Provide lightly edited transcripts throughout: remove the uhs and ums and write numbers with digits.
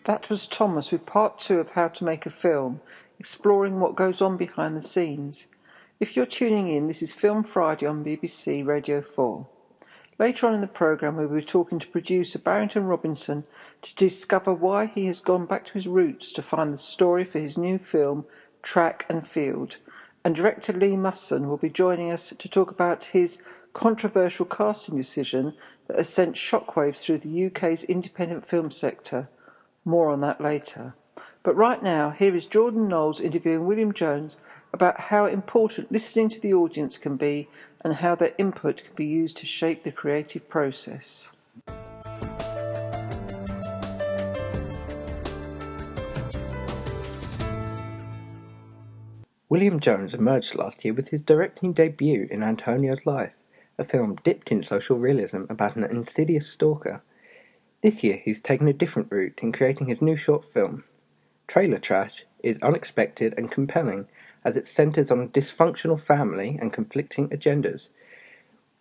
That was Thomas with part 2 of How to Make a Film, exploring what goes on behind the scenes. If you're tuning in, this is Film Friday on BBC Radio 4. Later on in the programme, we will be talking to producer Barrington Robinson to discover why he has gone back to his roots to find the story for his new film, Track and Field. And director Lee Musson will be joining us to talk about his controversial casting decision that has sent shockwaves through the UK's independent film sector. More on that later. But right now, here is Jordan Knowles interviewing William Jones about how important listening to the audience can be and how their input can be used to shape the creative process. William Jones emerged last year with his directing debut in Antonio's Life, a film dipped in social realism about an insidious stalker. This year he's taken a different route in creating his new short film. Trailer Trash is unexpected and compelling as it centres on a dysfunctional family and conflicting agendas.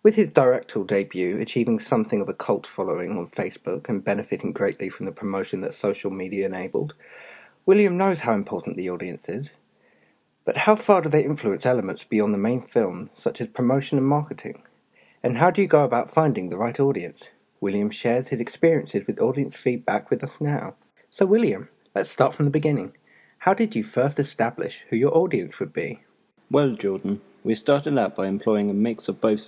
With his directorial debut achieving something of a cult following on Facebook and benefiting greatly from the promotion that social media enabled, William knows how important the audience is. But how far do they influence elements beyond the main film, such as promotion and marketing? And how do you go about finding the right audience? William shares his experiences with audience feedback with us now. So William, let's start from the beginning. How did you first establish who your audience would be? Well, Jordan, we started out by employing a mix of both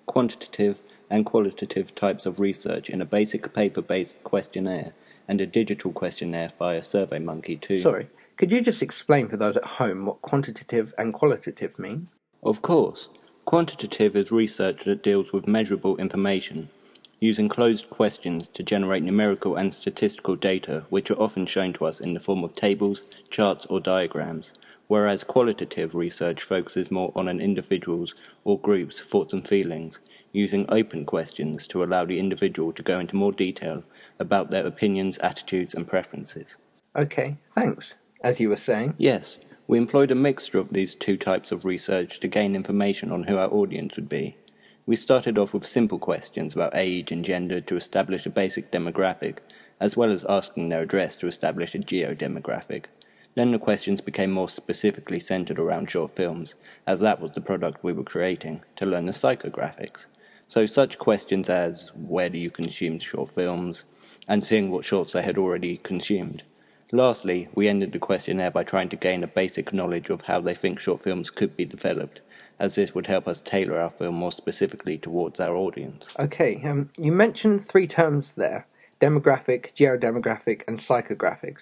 quantitative and qualitative types of research in a basic paper-based questionnaire and a digital questionnaire via SurveyMonkey too. Sorry, could you just explain for those at home what quantitative and qualitative mean? Of course. Quantitative is research that deals with measurable information, using closed questions to generate numerical and statistical data which are often shown to us in the form of tables, charts or diagrams, whereas qualitative research focuses more on an individual's or group's thoughts and feelings, using open questions to allow the individual to go into more detail about their opinions, attitudes and preferences. Okay, thanks. As you were saying? Yes, we employed a mixture of these two types of research to gain information on who our audience would be. We started off with simple questions about age and gender to establish a basic demographic, as well as asking their address to establish a geo-demographic. Then the questions became more specifically centered around short films, as that was the product we were creating, to learn the psychographics. So such questions as, where do you consume short films, and seeing what shorts they had already consumed. Lastly, we ended the questionnaire by trying to gain a basic knowledge of how they think short films could be developed, as this would help us tailor our film more specifically towards our audience. Okay, you mentioned 3 terms there, demographic, geodemographic and psychographics.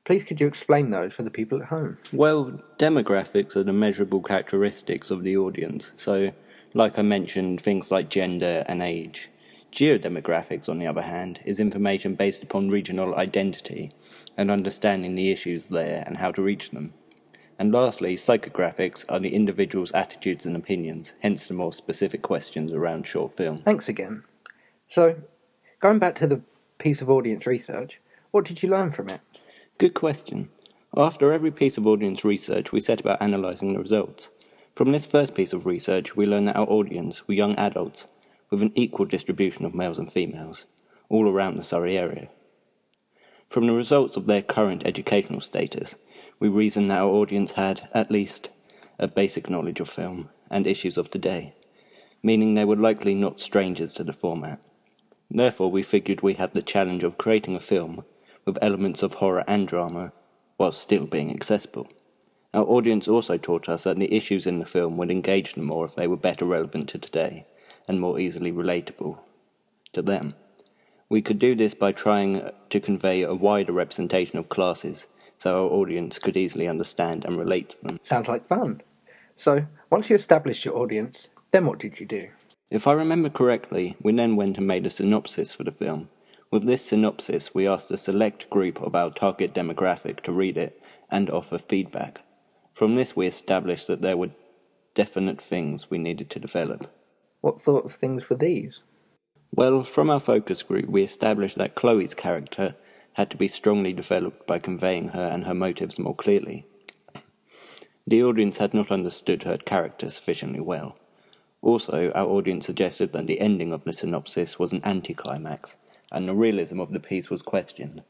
Please could you explain those for the people at home? Well, demographics are the measurable characteristics of the audience, so, like I mentioned, things like gender and age. Geodemographics, on the other hand, is information based upon regional identity and understanding the issues there and how to reach them. And lastly, psychographics are the individual's attitudes and opinions, hence the more specific questions around short film. Thanks again. So, going back to the piece of audience research, what did you learn from it? Good question. After every piece of audience research, we set about analysing the results. From this first piece of research, we learned that our audience were young adults, with an equal distribution of males and females, all around the Surrey area. From the results of their current educational status, we reasoned that our audience had, at least, a basic knowledge of film and issues of today, meaning they were likely not strangers to the format. Therefore, we figured we had the challenge of creating a film with elements of horror and drama, while still being accessible. Our audience also taught us that the issues in the film would engage them more if they were better relevant to today, and more easily relatable to them. We could do this by trying to convey a wider representation of classes, so our audience could easily understand and relate to them. Sounds like fun. So, once you established your audience, then what did you do? If I remember correctly, we then went and made a synopsis for the film. With this synopsis, we asked a select group of our target demographic to read it and offer feedback. From this, we established that there were definite things we needed to develop. What sort of things were these? Well, from our focus group, we established that Chloe's character had to be strongly developed by conveying her and her motives more clearly. The audience had not understood her character sufficiently well. Also, our audience suggested that the ending of the synopsis was an anticlimax, and the realism of the piece was questioned.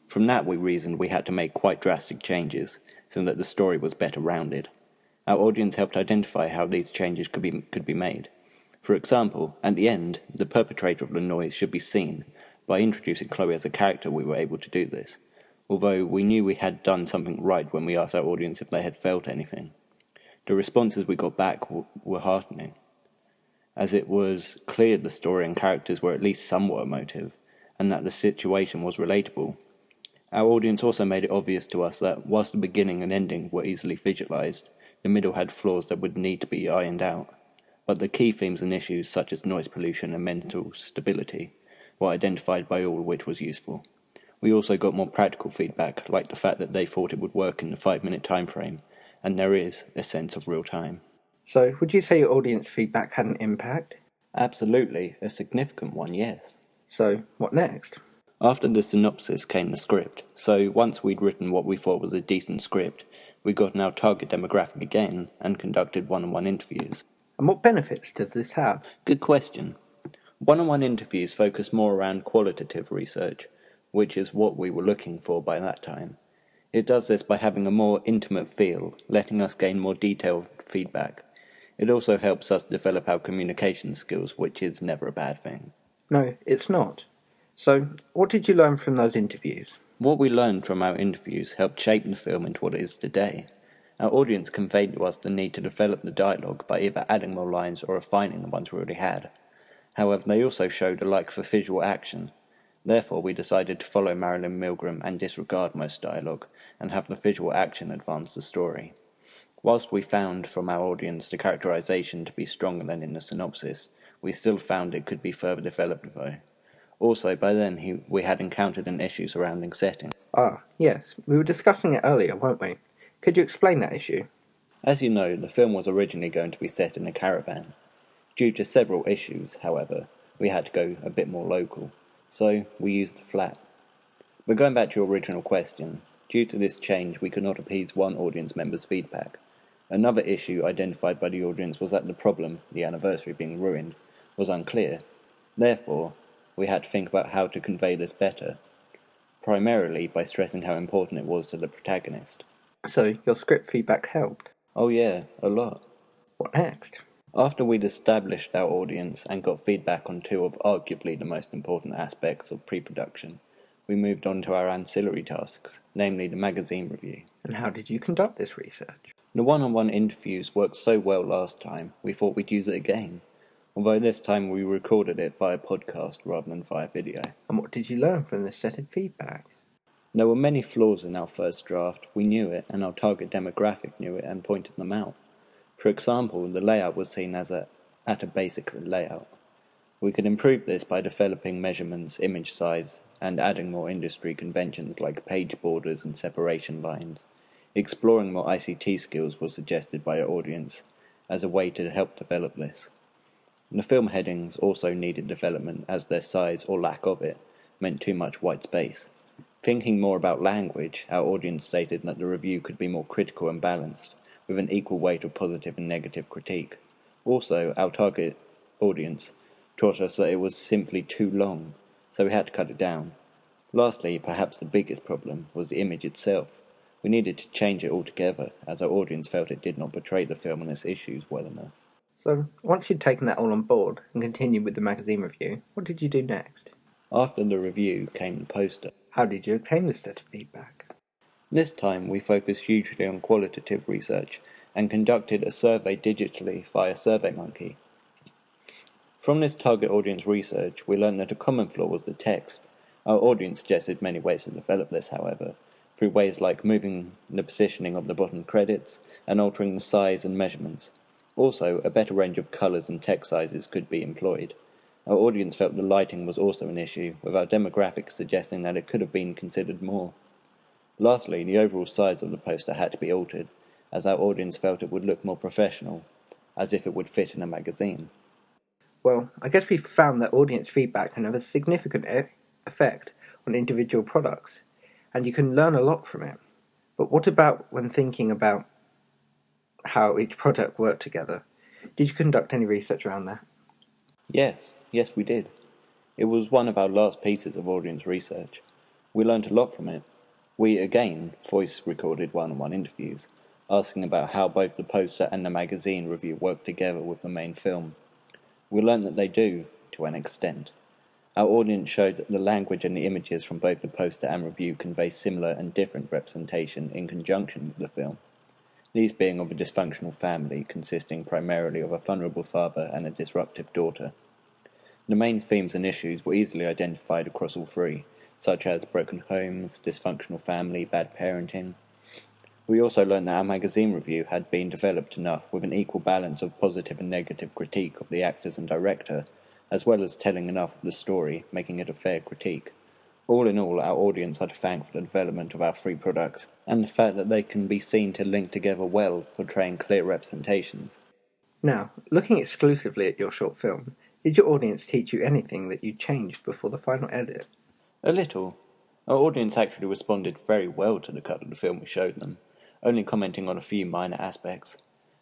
From that we reasoned we had to make quite drastic changes so that the story was better rounded. Our audience helped identify how these changes could be made. For example, at the end, the perpetrator of the noise should be seen. By introducing Chloe as a character, we were able to do this, although we knew we had done something right when we asked our audience if they had felt anything. The responses we got back were heartening, as it was clear the story and characters were at least somewhat emotive, and that the situation was relatable. Our audience also made it obvious to us that, whilst the beginning and ending were easily visualized, the middle had flaws that would need to be ironed out. But the key themes and issues, such as noise pollution and mental stability, were identified by all, which was useful. We also got more practical feedback, like the fact that they thought it would work in the 5-minute time frame, and there is a sense of real time. So, would you say your audience feedback had an impact? Absolutely, a significant one, yes. So, what next? After the synopsis came the script, so once we'd written what we thought was a decent script, we got in our target demographic again and conducted one-on-one interviews. And what benefits does this have? Good question. One-on-one interviews focus more around qualitative research, which is what we were looking for by that time. It does this by having a more intimate feel, letting us gain more detailed feedback. It also helps us develop our communication skills, which is never a bad thing. No, it's not. So, what did you learn from those interviews? What we learned from our interviews helped shape the film into what it is today. Our audience conveyed to us the need to develop the dialogue by either adding more lines or refining the ones we already had. However, they also showed a like for visual action. Therefore, we decided to follow Marilyn Milgram and disregard most dialogue, and have the visual action advance the story. Whilst we found from our audience the characterization to be stronger than in the synopsis, we still found it could be further developed though. Also, by then we had encountered an issue surrounding setting. Ah, yes, we were discussing it earlier, weren't we? Could you explain that issue? As you know, the film was originally going to be set in a caravan. Due to several issues, however, we had to go a bit more local, so we used the flat. But going back to your original question, due to this change we could not appease one audience member's feedback. Another issue identified by the audience was that the problem, the anniversary being ruined, was unclear. Therefore, we had to think about how to convey this better, primarily by stressing how important it was to the protagonist. So, your script feedback helped. Oh yeah, a lot. What next? After we'd established our audience and got feedback on two of arguably the most important aspects of pre-production, we moved on to our ancillary tasks, namely the magazine review. And how did you conduct this research? The one-on-one interviews worked so well last time, we thought we'd use it again, although this time we recorded it via podcast rather than via video. And what did you learn from this set of feedbacks? There were many flaws in our first draft. We knew it, and our target demographic knew it and pointed them out. For example, the layout was seen as at a basic layout. We could improve this by developing measurements, image size, and adding more industry conventions like page borders and separation lines. Exploring more ICT skills was suggested by our audience as a way to help develop this. The film headings also needed development as their size or lack of it meant too much white space. Thinking more about language, our audience stated that the review could be more critical and balanced, with an equal weight of positive and negative critique. Also, our target audience taught us that it was simply too long, so we had to cut it down. Lastly, perhaps the biggest problem was the image itself. We needed to change it altogether, as our audience felt it did not portray the film and its issues well enough. So, once you'd taken that all on board and continued with the magazine review, what did you do next? After the review came the poster. How did you obtain this set of feedback? This time we focused hugely on qualitative research and conducted a survey digitally via SurveyMonkey. From this target audience research, we learned that a common flaw was the text. Our audience suggested many ways to develop this, however, through ways like moving the positioning of the bottom credits and altering the size and measurements. Also, a better range of colours and text sizes could be employed. Our audience felt the lighting was also an issue, with our demographics suggesting that it could have been considered more. Lastly, the overall size of the poster had to be altered, as our audience felt it would look more professional, as if it would fit in a magazine. Well, I guess we've found that audience feedback can have a significant effect on individual products, and you can learn a lot from it. But what about when thinking about how each product worked together? Did you conduct any research around that? Yes we did. It was one of our last pieces of audience research. We learnt a lot from it. We, again, voice-recorded one-on-one interviews, asking about how both the poster and the magazine review work together with the main film. We learnt that they do, to an extent. Our audience showed that the language and the images from both the poster and review convey similar and different representation in conjunction with the film, these being of a dysfunctional family consisting primarily of a vulnerable father and a disruptive daughter. The main themes and issues were easily identified across all three, such as broken homes, dysfunctional family, bad parenting. We also learned that our magazine review had been developed enough with an equal balance of positive and negative critique of the actors and director, as well as telling enough of the story, making it a fair critique. All in all, our audience are to thank for the development of our three products, and the fact that they can be seen to link together well, portraying clear representations. Now, looking exclusively at your short film, did your audience teach you anything that you changed before the final edit? A little. Our audience actually responded very well to the cut of the film we showed them, only commenting on a few minor aspects.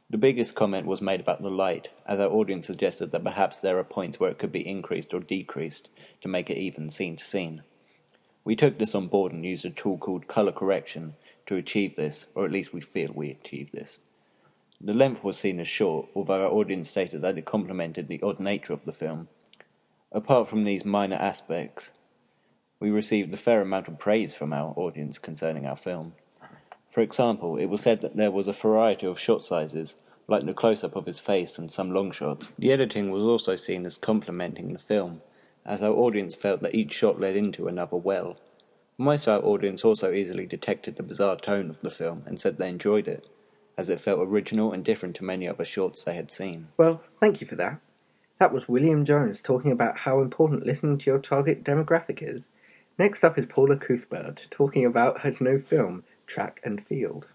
The biggest comment was made about the light, as our audience suggested that perhaps there are points where it could be increased or decreased to make it even scene to scene. We took this on board and used a tool called color correction to achieve this, or at least we feel we achieved this. The length was seen as short, although our audience stated that it complemented the odd nature of the film. Apart from these minor aspects, we received a fair amount of praise from our audience concerning our film. For example, it was said that there was a variety of shot sizes, like the close-up of his face and some long shots. The editing was also seen as complementing the film, as our audience felt that each shot led into another well. Most of our audience also easily detected the bizarre tone of the film and said they enjoyed it, as it felt original and different to many other shorts they had seen. Well, thank you for that. That was William Jones talking about how important listening to your target demographic is. Next up is Paula Cuthbert talking about her new film, Track and Field.